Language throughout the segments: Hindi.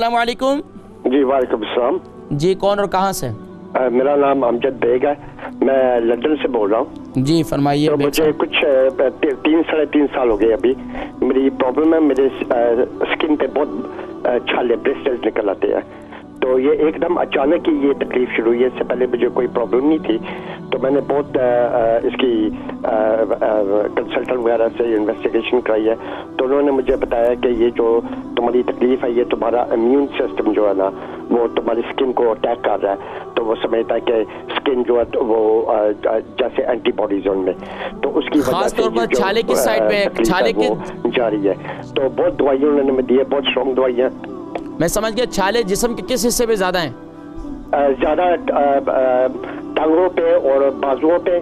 अस्सलाम वालेकुम। जी वालेकुम सलाम। जी कौन और कहाँ से? मेरा नाम अमजद बेग है, मैं लंदन से बोल रहा हूँ। जी फरमाइए। तो मुझे कुछ 3-3.5 साल हो गए अभी। मेरी प्रॉब्लम है, मेरे स्किन पे बहुत छाले ब्लिस्टर्स निकल आते हैं। तो ये एकदम अचानक ही ये तकलीफ शुरू हुई है, इससे पहले मुझे कोई प्रॉब्लम नहीं थी। तो मैंने बहुत इसकी कंसल्टेंट वगैरह से इन्वेस्टिगेशन कराई है। तो उन्होंने मुझे बताया कि ये जो तुम्हारी तकलीफ है, ये तुम्हारा इम्यून सिस्टम जो है ना, वो तुम्हारी स्किन को अटैक कर रहा है। तो वो समझता है कि स्किन जो है वो जैसे एंटीबॉडी जोन में, तो उसकी खास तौर पर छाले की साइड में छाले की जा रही है। तो बहुत दवाइयाँ उन्होंने मुझे दी है, बहुत स्ट्रॉन्ग दवाइयाँ। मैं समझ गया। छाले जिस्म के किस हिस्से पे ज्यादा हैं? ज्यादा टांगों पे और बाजुओं पे।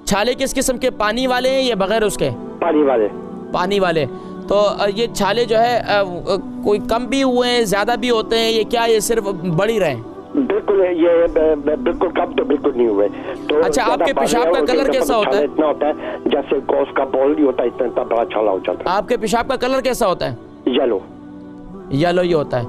छाले किस किस्म के, पानी वाले हैं या बगैर उसके? पानी वाले। पानी वाले। तो ये छाले जो है कोई कम भी हुए हैं, ज्यादा भी होते हैं, ये क्या ये सिर्फ बढ़ ही रहे हैं? बिल्कुल, ये बिल्कुल कम तो बिल्कुल नहीं हुए। तो अच्छा, आपके पेशाब का कलर कैसा होता है? इतना होता है जैसे गोश्त का बॉल नहीं होता, इतना बड़ा छाला हो जाता है। आपके पेशाब का कलर कैसा होता है? येलो। येलो ही होता है।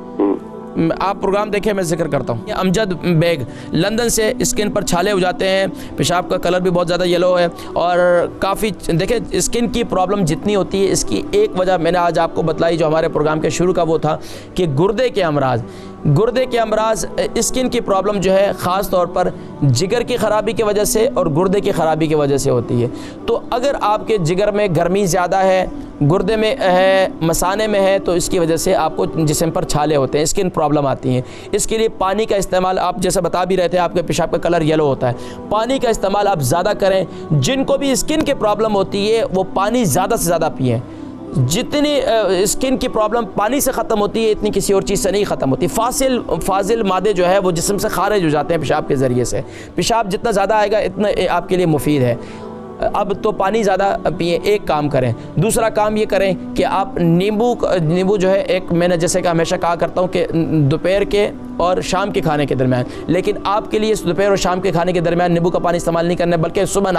आप प्रोग्राम देखें, मैं जिक्र करता हूँ। अमजद बेग लंदन से, स्किन पर छाले हो जाते हैं, पेशाब का कलर भी बहुत ज़्यादा येलो है और काफ़ी देखें स्किन की प्रॉब्लम जितनी होती है, इसकी एक वजह मैंने आज आपको बतलाई जो हमारे प्रोग्राम के शुरू का वो था कि गुर्दे के अमराज स्किन की प्रॉब्लम जो है ख़ास तौर पर जिगर की ख़राबी की वजह से और गुर्दे की ख़राबी की वजह से होती है। तो अगर आपके जिगर में गर्मी ज़्यादा है, गुर्दे में है, मसाने में है, तो इसकी वजह से आपको जिस्म पर छाले होते हैं, स्किन प्रॉब्लम आती हैं। इसके लिए पानी का इस्तेमाल, आप जैसे बता भी रहे थे आपके पेशाब का कलर येलो होता है, पानी का इस्तेमाल आप ज़्यादा करें। जिनको भी स्किन की प्रॉब्लम होती है वो पानी ज़्यादा से ज़्यादा पिएँ। जितनी स्किन की प्रॉब्लम पानी से ख़त्म होती है, इतनी किसी और चीज़ से नहीं ख़त्म होती। फाजिल मादे जो है वो जिस्म से खारिज हो जाते हैं पेशाब के ज़रिए से। पेशाब जितना ज़्यादा आएगा इतना आपके लिए मुफीद है। अब तो पानी ज़्यादा पिए, एक काम करें। दूसरा काम ये करें कि आप नींबू जो है, एक मैंने जैसे कि हमेशा कहा करता हूँ कि दोपहर के और शाम के खाने के दरमियान, लेकिन आपके लिए दोपहर और शाम के खाने के दरमियान नींबू का पानी इस्तेमाल नहीं करना है, बल्कि सुबह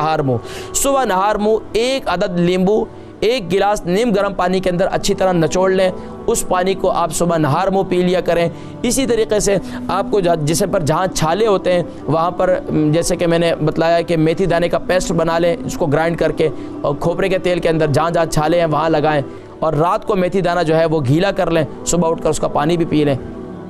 नहार मुँह 1 अदद नींबू 1 गिलास नीम गर्म पानी के अंदर अच्छी तरह निचोड़ लें। उस पानी को आप सुबह नहार मुँह पी लिया करें। इसी तरीके से आपको जिस्म पर जहाँ छाले होते हैं वहाँ पर जैसे कि मैंने बतलाया कि मेथी दाने का पेस्ट बना लें, उसको ग्राइंड करके और खोपरे के तेल के अंदर जहाँ जहाँ छाले हैं वहाँ लगाएं और रात को मेथी दाना जो है वो गीला कर लें, सुबह उठकर उसका पानी भी पी लें।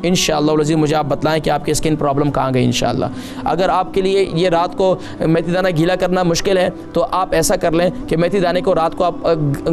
इंशाअल्लाह वज़ीर मुझे आप बतलाएं कि आपकी स्किन प्रॉब्लम कहाँ गई इंशाअल्लाह। अगर आपके लिए ये रात को मेथी दाना गीला करना मुश्किल है तो आप ऐसा कर लें कि मेथी दाने को रात को आप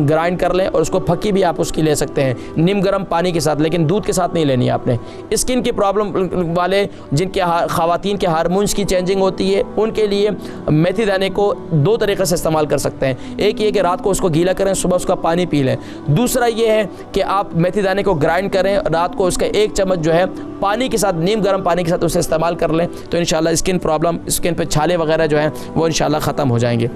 ग्राइंड कर लें और उसको फक्की भी आप उसकी ले सकते हैं नीम गर्म पानी के साथ, लेकिन दूध के साथ नहीं लेनी आपने। स्किन की प्रॉब्लम वाले जिनके ख़वातीन के हार्मोन्स की चेंजिंग होती है उनके लिए मेथी दाने को 2 तरीक़े से इस्तेमाल कर सकते हैं। एक ये कि रात को उसको गीला करें, सुबह उसका पानी पी लें। दूसरा ये है कि आप मेथी दाने को ग्राइंड करें, रात को उसका 1 चम्मच जो है पानी के साथ, नीम गर्म पानी के साथ उसे इस्तेमाल कर लें, तो इंशाल्लाह स्किन पे छाले वगैरह जो हैं वो इंशाल्लाह ख़त्म हो जाएंगे।